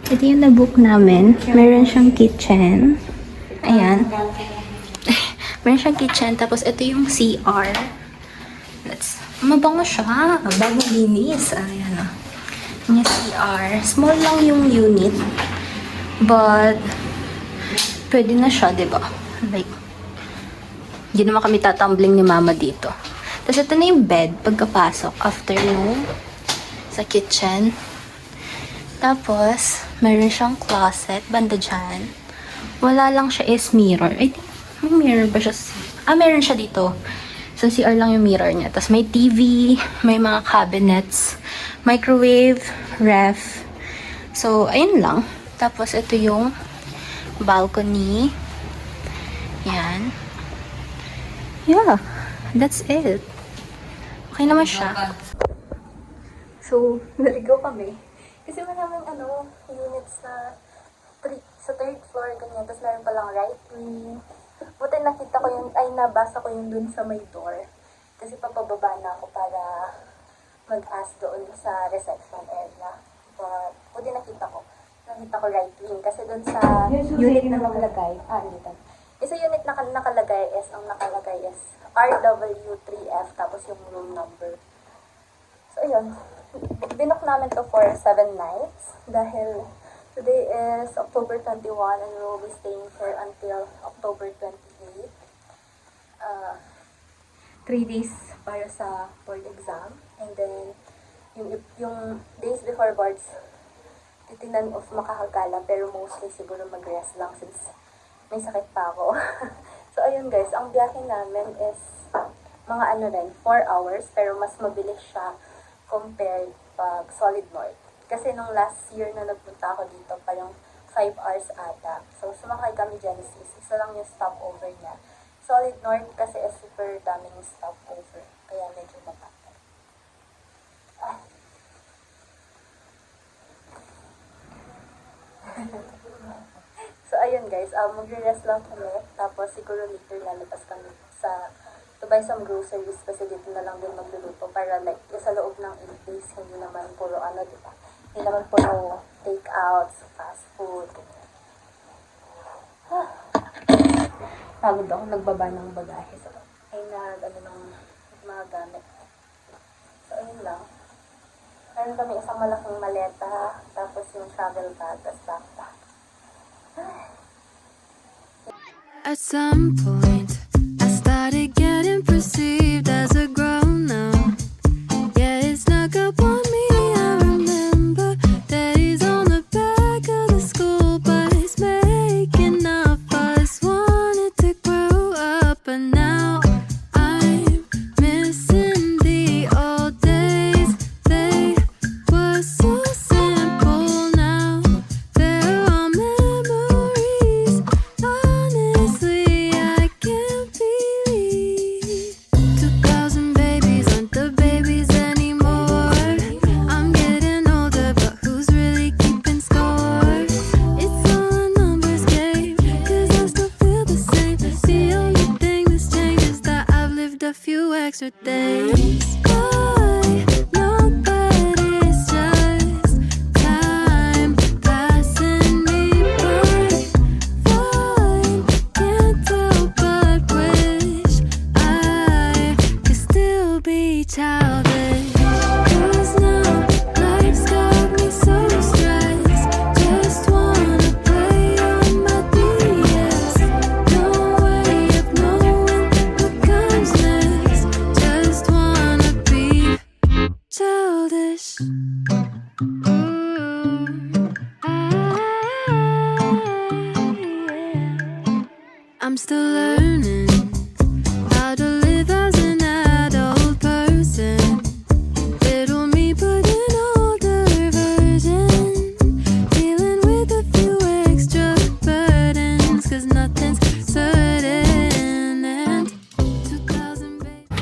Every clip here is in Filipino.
Ito yung na-book namin. Meron siyang kitchen. Ayan. Meron siyang kitchen. Tapos ito yung CR. Mabango siya. Bagong linis. Ayan o. Yung CR. Small lang yung unit. But, pwede na siya, diba? Like, hindi naman kami tatumbling ni mama dito. Tapos ito na yung bed pagkapasok after nung sa kitchen. Tapos, meron siyang closet, banda dyan. Wala lang siya is mirror. I think, may mirror ba siya? Meron siya dito. So, CR lang yung mirror niya. Tapos, may TV, may mga cabinets, microwave, ref. So, ayun lang. Tapos, ito yung balcony. Yan. Yeah, that's it. Okay naman siya. So, naligaw kami. Kasi maraming units na sa third floor, ganyan. Tapos meron palang right wing. Buti nakita ko yung, nabasa ko yung dun sa may door. Kasi papababa na ako para mag-ask doon sa reception area. But, buti nakita ko. Nakita ko right wing. Kasi dun sa unit na nakalagay, dito. Isa unit na nakalagay is, RW3F, tapos yung room number. So, ayun. Binook namin to for 7 nights dahil today is October 21 and we will be staying here until October 28. 3 days para sa board exam, and then yung days before boards titingnan of makakagala, pero mostly siguro mag-rest lang since may sakit pa ako. So ayun guys, ang biyahe namin is mga 4 hours, pero mas mabilis siya compared pag Solid North. Kasi nung last year na nagpunta ako dito, parang 5 hours ata. So, sumakay kami Genesis. Isa lang yung stopover niya. Solid North kasi is super daming stopover. Kaya medyo matagal. So, ayun guys. Magre-rest lang kami. Tapos, siguro later lalabas kami to buy some groceries kasi dito na lang din magluluto para like sa loob ng 8 days hindi naman puro diba? Hindi naman puro take out, fast food. Pagod ako nagbaba ng bagahe so ng mga gamit. So ayun lang. Meron kami isang malaking maleta, tapos yung travel bag, tapos backpack. At some point I started getting perceived as a grown-up. Yeah, it snuck up on me. I remember that he's on the back of the school bus making up us. Wanted to grow up, but now I'm missing the old days. They were so simple. Now they're all memories. Honestly, I can't believe 2000 babies aren't the babies anymore. I'm getting older, but who's really keeping score? It's all a numbers game, 'cause I still feel the same. The only thing that's changed is that I've lived a few extra days. I know that it's just time passing me by. Fine, can't help but wish I could still be childish. 'Cause now life's got me so stressed. Just wanna play on my DS. No way of knowing what comes next. Just wanna be childish. I'm still learning how to live as an adult person. Little me, but an older version. Dealing with a few extra burdens, 'cause nothing's certain. And 2000 baby.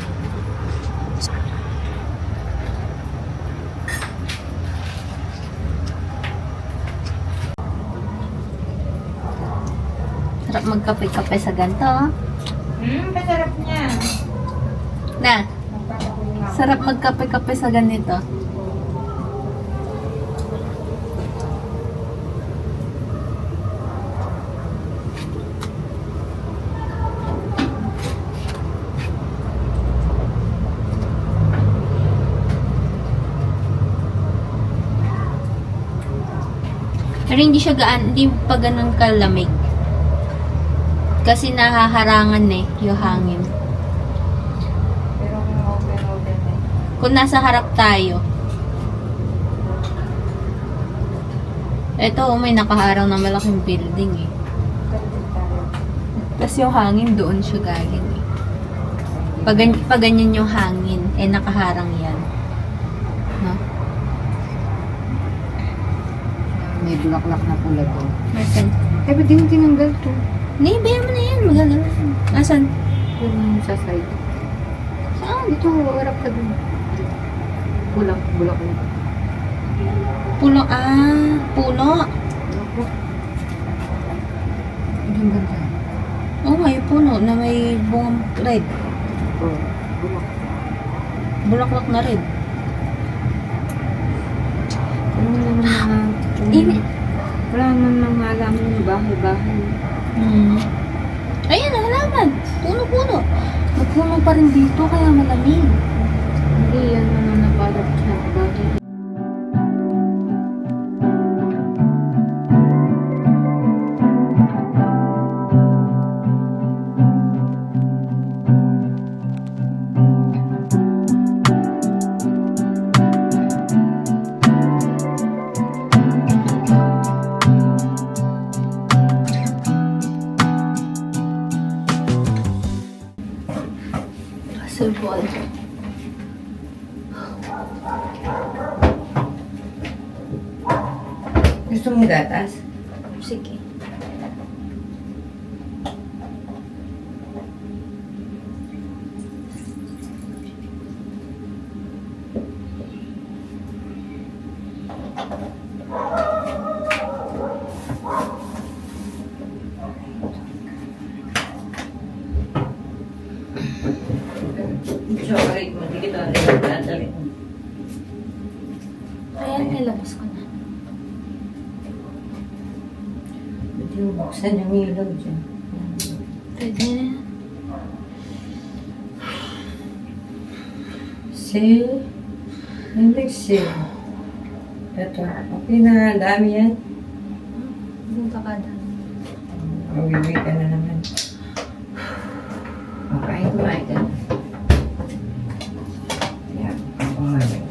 Sarap magkape-kape sa ganito. Kasarap niya. Na, sarap magkape-kape sa ganito. Pero hindi siya hindi pa ganun kalamig. Kasi nahaharangan yung hangin. Pero kung open eh. Kung nasa harap tayo. Ito, may nakaharang na malaking building eh. Pwede tayo. Tapos yung hangin doon siya galing eh. Pag ganyan yung hangin, nakaharang yan. No? May bulaklak na pula doon. Nasaan? Eh, ba't di mo tinanggal to? Hindi, bayan mo na yan. Magagalaw. Nasaan? Doon sa side. Saan? Dito, harap ka doon. Bulaklak. Puno. Puno. Ang ganda. Oo, may puno na may bungang red. Oh, bulak. Bulaklak na red. Ano naman mga... Init. Wala naman mga halaman yung bahay-bahay. Ayan, halaman. Puno-puno. May puno pa rin dito, kaya malamig. Hindi, yan naman napalat sa bahay. Possible. Gusto mong gatas? Sige. Chocolate mo, di kita rin. Ayan, nilabas ko na. Hindi mo buksan yung ilaw dyan. Pwede na yan. See? Hindi see. Ito, okay na, dami yan. Punta ka dyan. Mawiwi ka na naman. Okay, kumain ka na. Yan, kumain.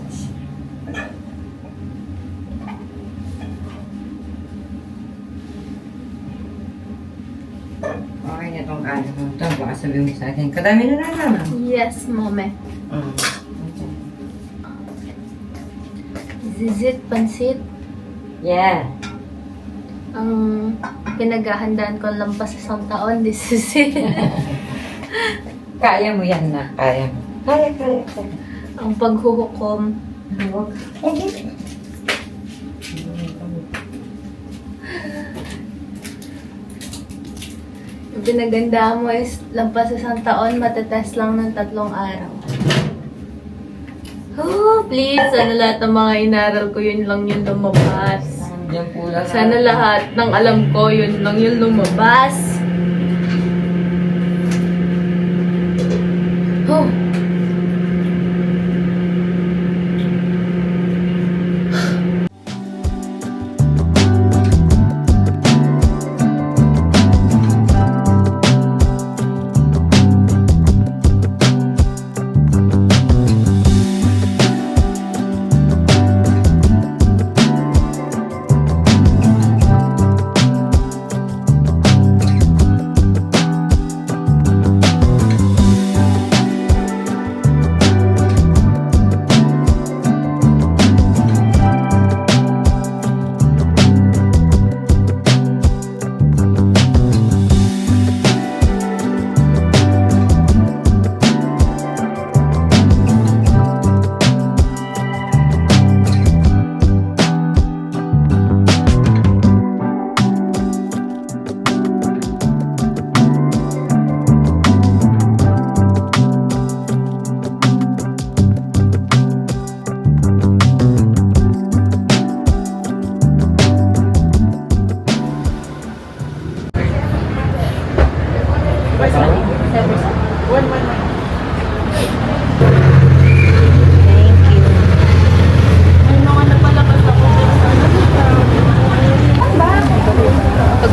Okay na itong kanin mo. Ito, baka sabihin mo sa akin. Kadami na naman. Yes, mome. Zizit, pansit. Yeah. Ang pinaghahandaan ko lampas isang taon, this is it. Kaya mo yan na. Kaya mo. Kaya. Ang paghuhukom. Yung pinagandaan mo is lampas isang taon, matetest lang ng 3 araw. Oh, please, sana lahat ng mga inaral ko, yun lang yung lumabas. Diyan po lang. Sana lahat ng alam ko, yun lang yung lumabas. Oh.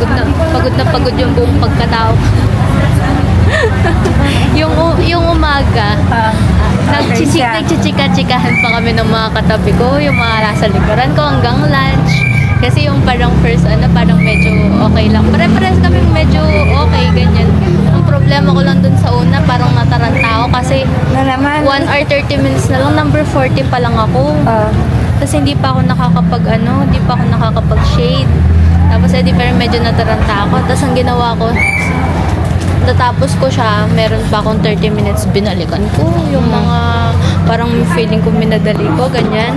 pagod na pagod yung buong pagkatao. yung umaga, nagchichika-chikahan pa kami ng mga katabi ko, yung mga nasa likuran ko hanggang lunch. Kasi yung parang first, parang medyo okay lang. Pare-pares kami medyo okay, ganyan. Ang problema ko lang dun sa una, parang nataranta ako kasi 1 hour 30 minutes na lang, number 40 pa lang ako. Kasi hindi pa ako nakakapag-shade. Tapos pero medyo nataranta ako. Tapos ang ginawa ko, natapos ko siya, meron pa akong 30 minutes, binalikan ko yung mga parang feeling ko minadali ko, ganyan.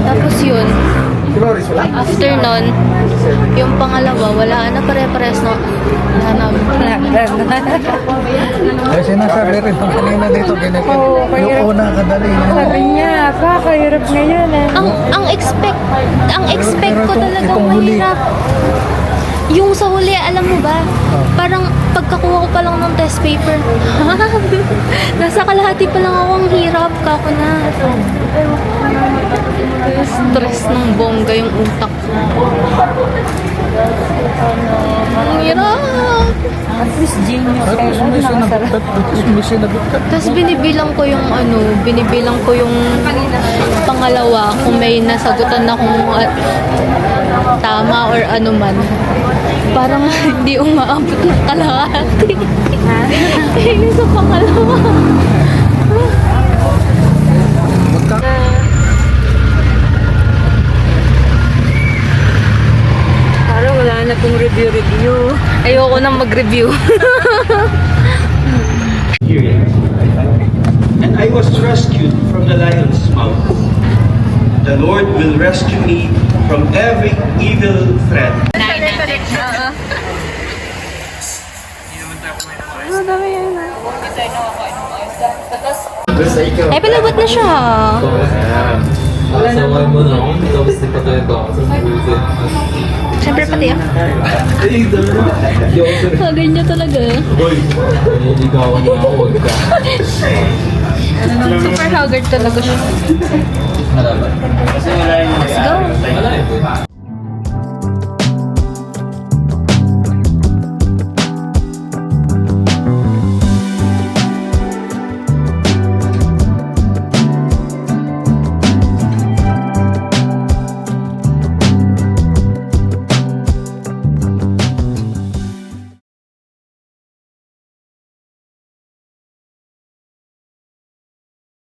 Tapos yun, after nun, yung pangalawa, wala na, pare-pares na. Ay, sinasabi rin pang kanina dito, ganito. Yung una kadali. Sabi niya, kahirap ngayon eh. Ang expect ko talaga mahirap. Yung sa huli, alam mo ba? Parang pagkakuha ko pa lang ng test paper. Nasa kalahati pa lang ako, ang hirap. Kako na. Stress ng bongga yung utak ko. Ang hirap. At least genius kayo. May sinagot ka. Tapos binibilang ko yung pangalawa kung may nasagutan akong tama or ano man. Parang hindi umaabot ng kalahati. Kaya sa pangalawa. Parang wala na pong review. Ayoko nang mag-review. And I was rescued from the lion's mouth. The Lord will rescue me from every evil threat. Ay, palabot na siya. Asaway mo na ako, tapos di pa tayo tapos. Siyempre pati ako. Ganyan talaga. Boy, nililigawan na ako, wag ka. Super haggard talaga siya. Let's Let's go. Wala eh.